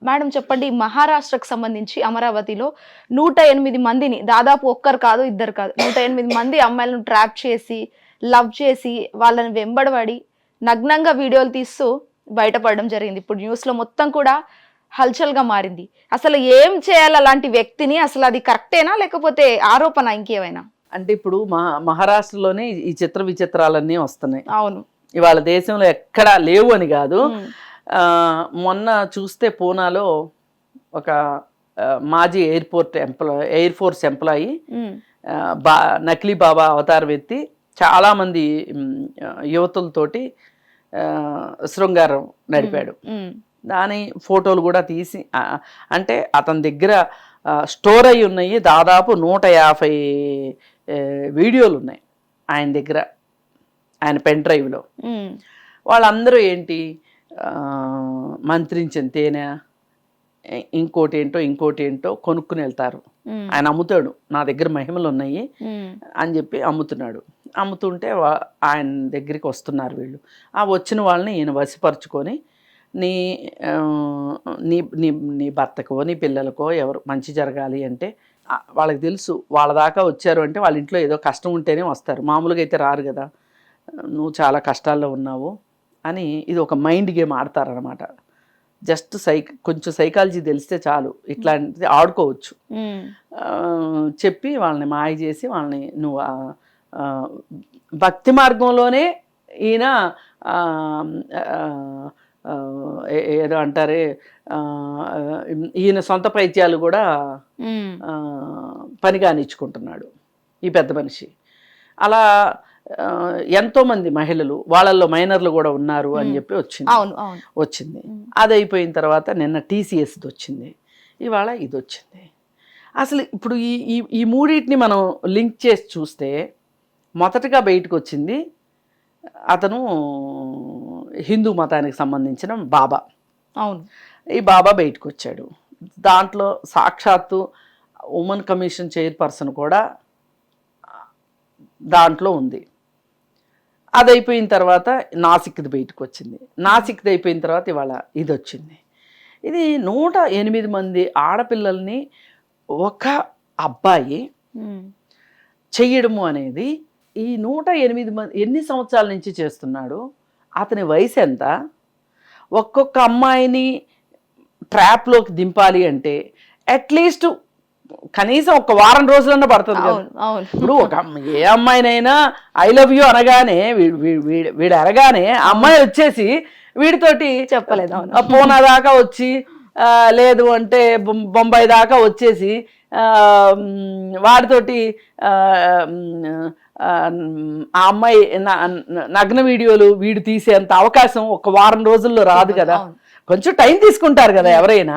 Madam చెప్పండి, మహారాష్ట్రకు సంబంధించి అమరావతిలో 108 మందిని, దాదాపు ఒక్కరు కాదు ఇద్దరు కాదు, 108 మంది అమ్మాయిలను ట్రాప్ చేసి లవ్ చేసి వాళ్ళని వెంబడబడి నగ్నంగా వీడియోలు తీస్తూ బయటపడడం జరిగింది. ఇప్పుడు న్యూస్లో మొత్తం కూడా హల్చల్గా మారింది. అసలు ఏం చేయాలి అలాంటి వ్యక్తిని? అసలు అది కరెక్టేనా లేకపోతే ఆరోపణ ఇంకేమైనా? అంటే ఇప్పుడు మహారాష్ట్రలోనే ఈ చిత్ర విచిత్రాలన్నీ వస్తున్నాయి. అవును, ఇవాళ దేశంలో ఎక్కడా లేవు అని కాదు. మొన్న చూస్తే పూనాలో ఒక మాజీ ఎయిర్ ఫోర్స్ ఎంప్లాయీ నకిలీ బాబా అవతారం ఎత్తి చాలామంది యువతులతోటి శృంగారం నడిపాడు. దాని ఫోటోలు కూడా తీసి, అంటే అతని దగ్గర స్టోర్ అయి ఉన్నాయి దాదాపు 150 వీడియోలు ఉన్నాయి ఆయన దగ్గర, ఆయన పెన్ డ్రైవ్లో. వాళ్ళందరూ ఏంటి, మంత్రించిన తేనె ఇంకోటి ఏంటో కొనుక్కుని వెళ్తారు. ఆయన అమ్ముతాడు, నా దగ్గర మహిమలు ఉన్నాయి అని చెప్పి అమ్ముతుంటే ఆయన దగ్గరికి వస్తున్నారు వీళ్ళు. ఆ వచ్చిన వాళ్ళని ఈయన వశపరుచుకొని నీ నీ భర్తకో నీ పిల్లలకో ఎవరు మంచి జరగాలి అంటే, వాళ్ళకి తెలుసు వాళ్ళ దాకా వచ్చారు అంటే వాళ్ళ ఇంట్లో ఏదో కష్టం ఉంటేనే వస్తారు, మామూలుగా అయితే రారు కదా, నువ్వు చాలా కష్టాల్లో ఉన్నావు అని. ఇది ఒక మైండ్ గేమ్ ఆడతారనమాట. జస్ట్ కొంచెం సైకాలజీ తెలిస్తే చాలు ఇట్లాంటిది ఆడుకోవచ్చు. చెప్పి వాళ్ళని మాయ చేసి వాళ్ళని నువ్వు భక్తి మార్గంలోనే ఈయన ఏదో అంటారే, ఈయన సొంత పైత్యాలు కూడా పనిగానిచ్చుకుంటున్నాడు ఈ పెద్ద మనిషి. అలా ఎంతోమంది మహిళలు, వాళ్ళల్లో మైనర్లు కూడా ఉన్నారు అని చెప్పి వచ్చింది. అది అయిపోయిన తర్వాత నిన్న TCSది వచ్చింది, ఇవాళ ఇది వచ్చింది. అసలు ఇప్పుడు ఈ మూడింటిని మనం లింక్ చేసి చూస్తే, మొదటగా బయటకు వచ్చింది అతను హిందూ మతానికి సంబంధించిన బాబా. అవును, ఈ బాబా బయటకు వచ్చాడు. దాంట్లో సాక్షాత్తు ఉమెన్ కమిషన్ చైర్పర్సన్ కూడా దాంట్లో ఉంది. అది అయిపోయిన తర్వాత నాసిక్ది బయటకు వచ్చింది. నాసిక్ది అయిపోయిన తర్వాత ఇవాళ ఇది వచ్చింది. ఇది 108 మంది ఆడపిల్లల్ని ఒక అబ్బాయి చెయ్యడము అనేది, ఈ 108 మంది ఎన్ని సంవత్సరాల నుంచి చేస్తున్నాడు, అతని వయసు ఎంత, ఒక్కొక్క అమ్మాయిని ట్రాప్లోకి దింపాలి అంటే అట్లీస్ట్ కనీసం ఒక వారం రోజులన్నా పడుతుంది కదా. ఇప్పుడు ఏ అమ్మాయినైనా ఐ లవ్ యూ అనగానే వీడు అనగానే అమ్మాయి వచ్చేసి వీడితోటి చెప్పలేదు, పూనా దాకా వచ్చి, లేదు అంటే బొంబాయి దాకా వచ్చేసి వాడితోటి ఆ అమ్మాయి నగ్న వీడియోలు వీడు తీసేంత అవకాశం ఒక వారం రోజుల్లో రాదు కదా. కొంచెం టైం తీసుకుంటారు కదా ఎవరైనా.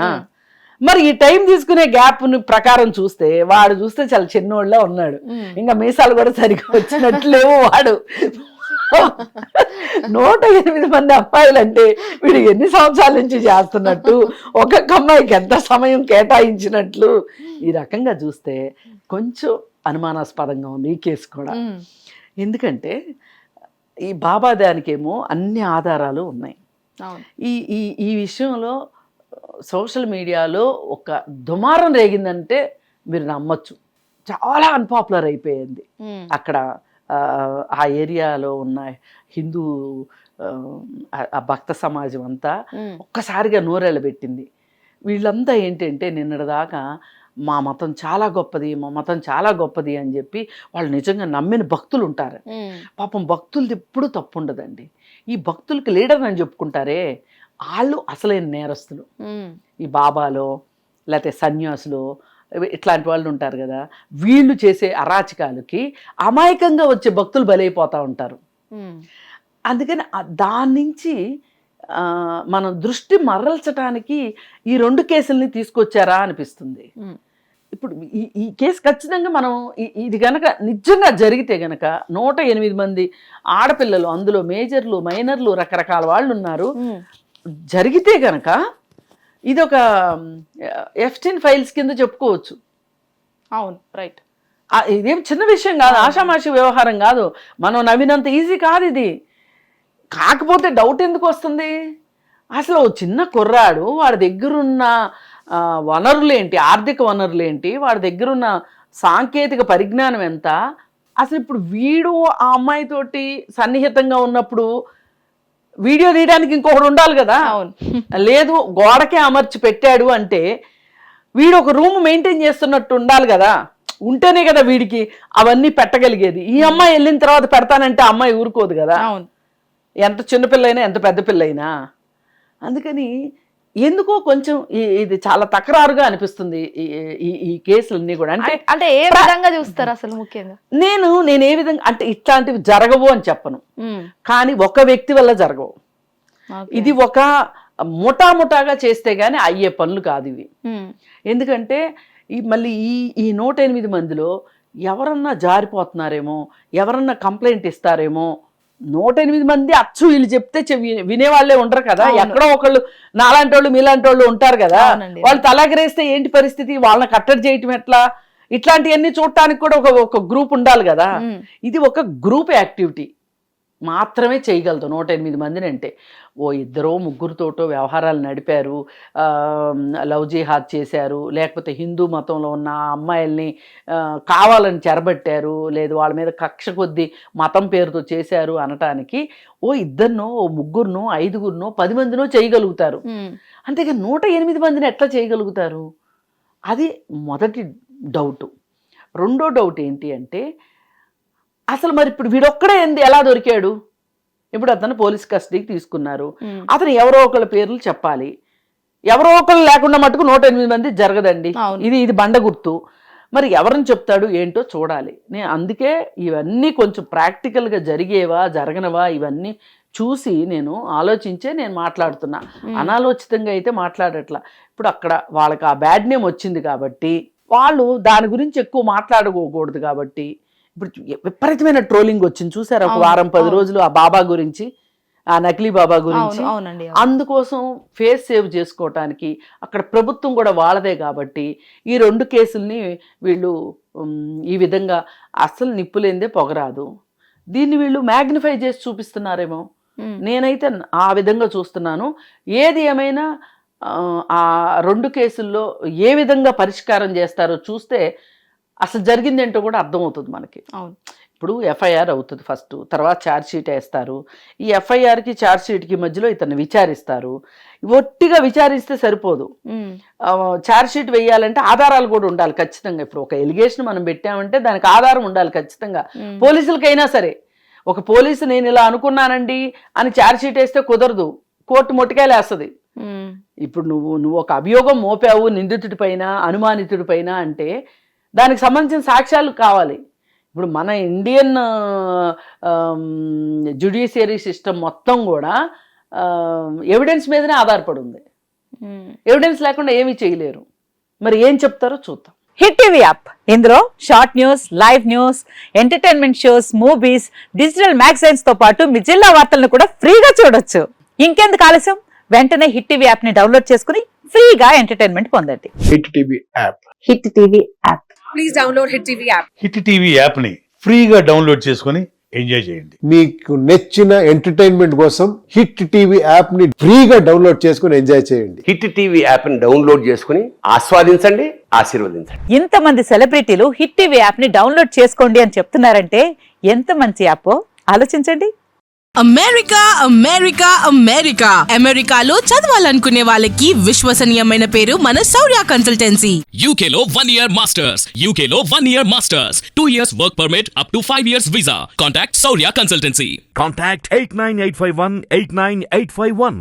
మరి ఈ టైం తీసుకునే గ్యాప్ ప్రకారం చూస్తే వాడు చూస్తే చాలా చిన్నోళ్ళ ఉన్నాడు, ఇంకా మీసాలు కూడా సరిగ్గా వచ్చినట్లేమో. వాడు 108 మంది అమ్మాయిలు అంటే వీడు ఎన్ని సంవత్సరాల నుంచి చేస్తున్నట్టు, ఒక్కొక్క అమ్మాయికి ఎంత సమయం కేటాయించినట్లు, ఈ రకంగా చూస్తే కొంచెం అనుమానాస్పదంగా ఉంది ఈ కేసు కూడా. ఎందుకంటే ఈ బాబా దానికేమో అన్ని ఆధారాలు ఉన్నాయి. ఈ విషయంలో సోషల్ మీడియాలో ఒక దుమారం రేగిందంటే మీరు నమ్మచ్చు. చాలా అన్పాపులర్ అయిపోయింది అక్కడ. ఆ ఏరియాలో ఉన్న హిందూ ఆ భక్త సమాజం అంతా ఒక్కసారిగా నోరెళ్ళబెట్టింది. వీళ్ళంతా ఏంటంటే నిన్నటిదాకా మా మతం చాలా గొప్పది అని చెప్పి వాళ్ళు నిజంగా నమ్మిన భక్తులు ఉంటారు. పాపం భక్తులది ఎప్పుడు తప్పు ఉండదండి. ఈ భక్తులకి లీడర్ అని చెప్పుకుంటారే, వాళ్ళు అసలైన నేరస్తులు. ఈ బాబాలో లేకపోతే సన్యాసులు ఇట్లాంటి వాళ్ళు ఉంటారు కదా, వీళ్ళు చేసే అరాచకాలకి అమాయకంగా వచ్చే భక్తులు బలైపోతూ ఉంటారు. అందుకని దాని నుంచి మనం దృష్టి మరల్చడానికి ఈ 2 కేసుల్ని తీసుకొచ్చారా అనిపిస్తుంది. ఇప్పుడు ఈ కేసు ఖచ్చితంగా మనం ఇది గనక నిజంగా జరిగితే గనక 108 మంది ఆడపిల్లలు, అందులో మేజర్లు మైనర్లు రకరకాల వాళ్ళు ఉన్నారు, జరిగితే గనక ఇది ఒక F10 ఫైల్స్ కింద చెప్పుకోవచ్చు. అవును, రైట్. ఇదేం చిన్న విషయం కాదు, ఆషామాషి వ్యవహారం కాదు, మనం నవ్వినంత ఈజీ కాదు ఇది. కాకపోతే డౌట్ ఎందుకు వస్తుంది, అసలు ఓ చిన్న కుర్రాడు వాడి దగ్గరున్న వనరులేంటి, ఆర్థిక వనరులేంటి, వాడి దగ్గరున్న సాంకేతిక పరిజ్ఞానం ఎంత, అసలు ఇప్పుడు వీడు ఆ అమ్మాయితోటి సన్నిహితంగా ఉన్నప్పుడు వీడియో తీయడానికి ఇంకొకడు ఉండాలి కదా. లేదు గోడకే అమర్చి పెట్టాడు అంటే వీడు ఒక రూమ్ మెయింటైన్ చేస్తున్నట్టు ఉండాలి కదా, ఉంటేనే కదా వీడికి అవన్నీ పెట్టగలిగేది. ఈ అమ్మాయి వెళ్ళిన తర్వాత పెడతానంటే అమ్మాయి ఊరుకోదు కదా, ఎంత చిన్నపిల్లైనా ఎంత పెద్ద పిల్లైనా. అందుకని ఎందుకో కొంచెం ఇది చాలా తకరారుగా అనిపిస్తుంది ఈ కేసులన్నీ కూడా. అంటే ఏ విధంగా చూస్తారు అసలు ముఖ్యంగా? నేను ఏ విధంగా అంటే ఇట్లాంటివి జరగవు అని చెప్పను, కానీ ఒక వ్యక్తి వల్ల జరగవు. ఇది ఒక ముఠాగా చేస్తే గానీ అయ్యే పనులు కాదు ఇవి. ఎందుకంటే మళ్ళీ ఈ 108 మందిలో ఎవరన్నా జారిపోతున్నారేమో, ఎవరన్నా కంప్లైంట్ ఇస్తారేమో. 108 మంది అచ్చు వీళ్ళు చెప్తే వినేవాళ్ళే ఉండరు కదా, ఎక్కడో ఒకళ్ళు నాలాంటి వాళ్ళు మీలాంటి వాళ్ళు ఉంటారు కదా. వాళ్ళు తలగరేస్తే ఏంటి పరిస్థితి, వాళ్ళని కట్టడి చేయటం ఎట్లా, ఇట్లాంటివన్నీ చూడటానికి కూడా ఒక గ్రూప్ ఉండాలి కదా. ఇది ఒక గ్రూప్ యాక్టివిటీ మాత్రమే చేయగలదు 108 మందిని. అంటే ఓ 2-3తోటో వ్యవహారాలు నడిపారు, లవ్ జిహాద్ చేశారు, లేకపోతే హిందూ మతంలో ఉన్న అమ్మాయిల్ని కావాలని చెరబట్టారు, లేదు వాళ్ళ మీద కక్ష కొద్దీ మతం పేరుతో చేశారు అనటానికి ఓ 2నో, ఓ 3నో, 5నో, 10 మందినో చేయగలుగుతారు. అంతేగా 108 మందిని ఎట్లా చేయగలుగుతారు? అది మొదటి డౌటు. రెండో డౌట్ ఏంటి అంటే అసలు మరి ఇప్పుడు వీడొక్కడే ఎలా దొరికాడు? ఇప్పుడు అతను పోలీస్ కస్టడీకి తీసుకున్నారు, అతను ఎవరో ఒకళ్ళ పేర్లు చెప్పాలి. ఎవరో ఒకళ్ళు లేకుండా మటుకు 108 మంది జరగదండి, ఇది బండ గుర్తు. మరి ఎవరిని చెప్తాడు ఏంటో చూడాలి. నేను అందుకే ఇవన్నీ కొంచెం ప్రాక్టికల్గా జరిగేవా జరగనవా ఇవన్నీ చూసి నేను ఆలోచించే నేను మాట్లాడుతున్నా, అనాలోచితంగా అయితే మాట్లాడట్లా. ఇప్పుడు అక్కడ వాళ్ళకి ఆ బ్యాడ్ నేమ్ వచ్చింది కాబట్టి వాళ్ళు దాని గురించి ఎక్కువ మాట్లాడుకోకూడదు కాబట్టి ఇప్పుడు విపరీతమైన ట్రోలింగ్ వచ్చింది చూసారు ఒక వారం 10 రోజులు ఆ బాబా గురించి, ఆ నకిలీ బాబా గురించి. అందుకోసం ఫేస్ సేవ్ చేసుకోవటానికి అక్కడ ప్రభుత్వం కూడా వాళ్ళదే కాబట్టి ఈ 2 కేసుల్ని వీళ్ళు ఈ విధంగా అస్సలు నిప్పులేందే పొగరాదు, దీన్ని వీళ్ళు మ్యాగ్నిఫై చేసి చూపిస్తున్నారేమో, నేనైతే ఆ విధంగా చూస్తున్నాను. ఏది ఏమైనా ఆ 2 కేసుల్లో ఏ విధంగా పరిష్కారం చేస్తారో చూస్తే అసలు జరిగిందేంటో కూడా అర్థమవుతుంది మనకి. ఇప్పుడు ఎఫ్ఐఆర్ అవుతుంది ఫస్ట్, తర్వాత ఛార్జ్ షీట్ వేస్తారు. ఈ ఎఫ్ఐఆర్కి ఛార్జ్ షీట్కి మధ్యలో ఇతన్ని విచారిస్తారు. ఒట్టిగా విచారిస్తే సరిపోదు, ఛార్జ్ షీట్ వేయాలంటే ఆధారాలు కూడా ఉండాలి ఖచ్చితంగా. ఇప్పుడు ఒక ఎలిగేషన్ మనం పెట్టామంటే దానికి ఆధారం ఉండాలి ఖచ్చితంగా. పోలీసులకైనా సరే ఒక పోలీసు నేను ఇలా అనుకున్నానండి అని ఛార్జ్ షీట్ వేస్తే కుదరదు, కోర్టు మొట్టికాయలు వేస్తుంది. ఇప్పుడు నువ్వు ఒక అభియోగం మోపావు నిందితుడి పైన, అనుమానితుడి పైన అంటే దానికి సంబంధించిన సాక్ష్యాలు కావాలి. ఇప్పుడు మన ఇండియన్ జ్యుడిషియరీ సిస్టమ్ మొత్తం కూడా ఎవిడెన్స్ మీదనే ఆధారపడి ఉంది. ఎవిడెన్స్ లేకుండా ఏమీ చేయలేరు. మరి ఏం చెప్తారో చూద్దాం. హిట్ టీవీ యాప్, ఇందులో short news, live news, entertainment shows, movies, digital magazines తో పాటు మీ జిల్లా వార్తలను కూడా ఫ్రీగా చూడొచ్చు. ఇంకెందుకు ఆలస్యం, వెంటనే హిట్ టీవీ యాప్ ని డౌన్లోడ్ చేసుకుని ఫ్రీగా ఎంటర్టైన్మెంట్ పొందండి. Hit TV app. Hit TV app. Please download hit TV app. Hit TV app ని ఫ్రీగా డౌన్లోడ్ చేసుకుని ఎంజాయ్ చేయండి. మీకు నచ్చిన ఎంటర్టైన్మెంట్ కోసం హిట్ టీవీ యాప్ ని ఫ్రీగా డౌన్లోడ్ చేసుకుని ఎంజాయ్ చేయండి. హిట్ టీవీ యాప్ ని డౌన్లోడ్ చేసుకుని ఆస్వాదించండి, ఆశీర్వదించండి. ఇంతమంది సెలబ్రిటీలు హిట్ టీవీ యాప్ ని డౌన్లోడ్ చేసుకోండి అని చెప్తున్నారంటే ఎంత మంచి యాప్ ఆలోచించండి. అమెరికా అమెరికా అమెరికా అమెరికాలో చదవాలనుకునే వాళ్ళకి విశ్వసనీయమైన పేరు మన శౌర్య కన్సల్టెన్సీ. UK లో 1 year masters. UK లో 1 year masters. 2 years work permit up to 5 years visa. Contact Saurya Consultancy. Contact 89851 89851.